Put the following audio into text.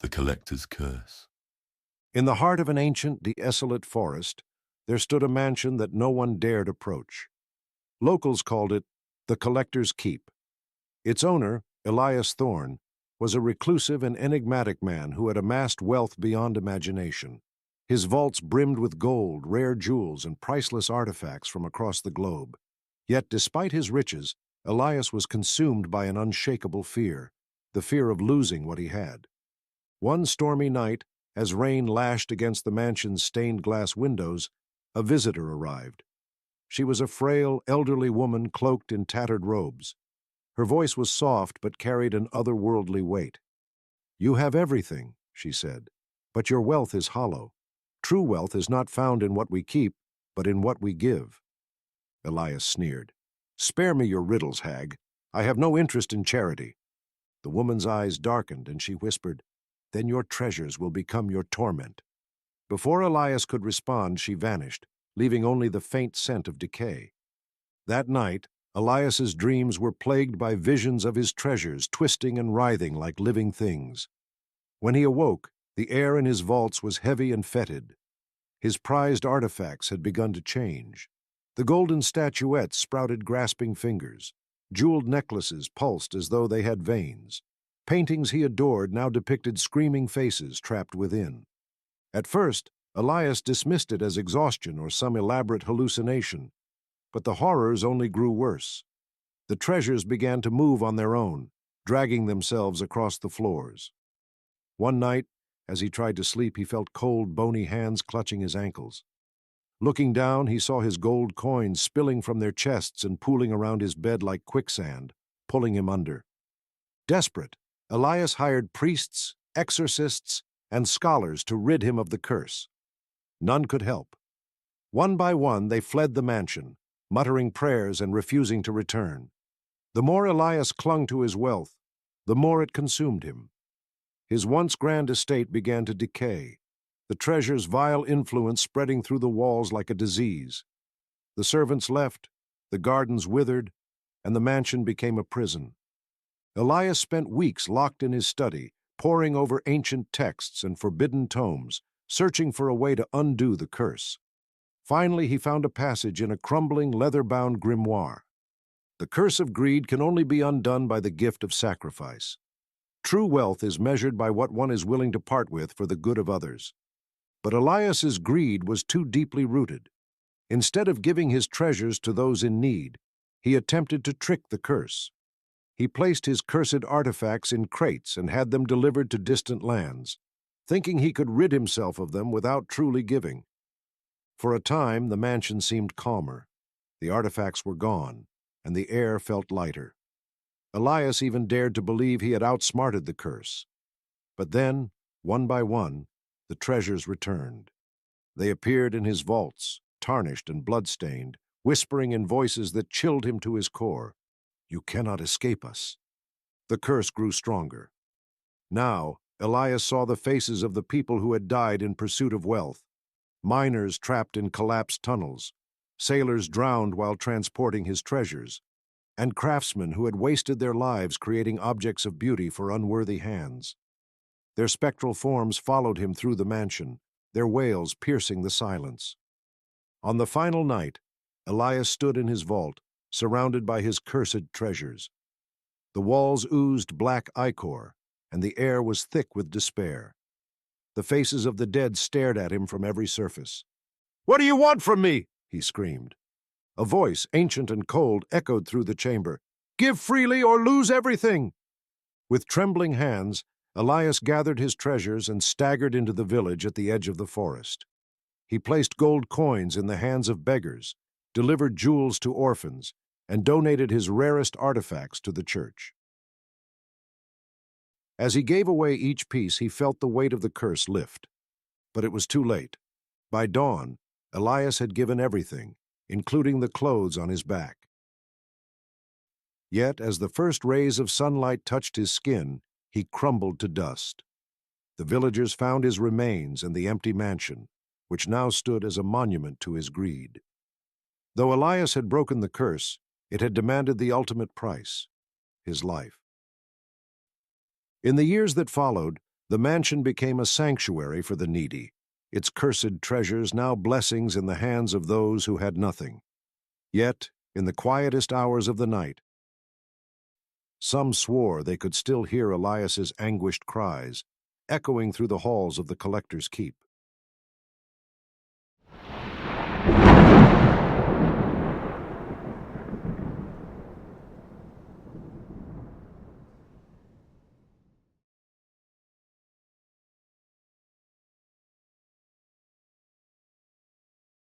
The Collector's Curse. In the heart of an ancient, desolate forest, there stood a mansion that no one dared approach. Locals called it the Collector's Keep. Its owner, Elias Thorne, was a reclusive and enigmatic man who had amassed wealth beyond imagination. His vaults brimmed with gold, rare jewels, and priceless artifacts from across the globe. Yet, despite his riches, Elias was consumed by an unshakable fear, the fear of losing what he had. One stormy night, as rain lashed against the mansion's stained-glass windows, a visitor arrived. She was a frail, elderly woman cloaked in tattered robes. Her voice was soft but carried an otherworldly weight. "You have everything," she said, "but your wealth is hollow. True wealth is not found in what we keep, but in what we give." Elias sneered. "Spare me your riddles, hag. I have no interest in charity." The woman's eyes darkened, and she whispered, "Then your treasures will become your torment." Before Elias could respond, she vanished, leaving only the faint scent of decay. That night, Elias's dreams were plagued by visions of his treasures twisting and writhing like living things. When he awoke, the air in his vaults was heavy and fetid. His prized artifacts had begun to change. The golden statuettes sprouted grasping fingers. Jeweled necklaces pulsed as though they had veins. Paintings he adored now depicted screaming faces trapped within. At first, Elias dismissed it as exhaustion or some elaborate hallucination, but the horrors only grew worse. The treasures began to move on their own, dragging themselves across the floors. One night, as he tried to sleep, he felt cold, bony hands clutching his ankles. Looking down, he saw his gold coins spilling from their chests and pooling around his bed like quicksand, pulling him under. Desperate, Elias hired priests, exorcists, and scholars to rid him of the curse. None could help. One by one, they fled the mansion, muttering prayers and refusing to return. The more Elias clung to his wealth, the more it consumed him. His once grand estate began to decay, the treasure's vile influence spreading through the walls like a disease. The servants left, the gardens withered, and the mansion became a prison. Elias spent weeks locked in his study, poring over ancient texts and forbidden tomes, searching for a way to undo the curse. Finally, he found a passage in a crumbling, leather-bound grimoire. The curse of greed can only be undone by the gift of sacrifice. True wealth is measured by what one is willing to part with for the good of others. But Elias's greed was too deeply rooted. Instead of giving his treasures to those in need, he attempted to trick the curse. He placed his cursed artifacts in crates and had them delivered to distant lands, thinking he could rid himself of them without truly giving. For a time, the mansion seemed calmer. The artifacts were gone, and the air felt lighter. Elias even dared to believe he had outsmarted the curse. But then, one by one, the treasures returned. They appeared in his vaults, tarnished and blood-stained, whispering in voices that chilled him to his core. "You cannot escape us." The curse grew stronger. Now, Elias saw the faces of the people who had died in pursuit of wealth. Miners trapped in collapsed tunnels, sailors drowned while transporting his treasures, and craftsmen who had wasted their lives creating objects of beauty for unworthy hands. Their spectral forms followed him through the mansion, their wails piercing the silence. On the final night, Elias stood in his vault, surrounded by his cursed treasures. The walls oozed black ichor, and the air was thick with despair. The faces of the dead stared at him from every surface. "What do you want from me?" he screamed. A voice, ancient and cold, echoed through the chamber. "Give freely or lose everything!" With trembling hands, Elias gathered his treasures and staggered into the village at the edge of the forest. He placed gold coins in the hands of beggars, delivered jewels to orphans, and donated his rarest artifacts to the church. As he gave away each piece, he felt the weight of the curse lift. But it was too late. By dawn, Elias had given everything, including the clothes on his back. Yet, as the first rays of sunlight touched his skin, he crumbled to dust. The villagers found his remains in the empty mansion, which now stood as a monument to his greed. Though Elias had broken the curse, it had demanded the ultimate price, his life. In the years that followed, The mansion became a sanctuary for the needy, its cursed treasures now blessings in the hands of those who had nothing. Yet, in the quietest hours of the night, some swore they could still hear Elias's anguished cries, echoing through the halls of the collector's keep.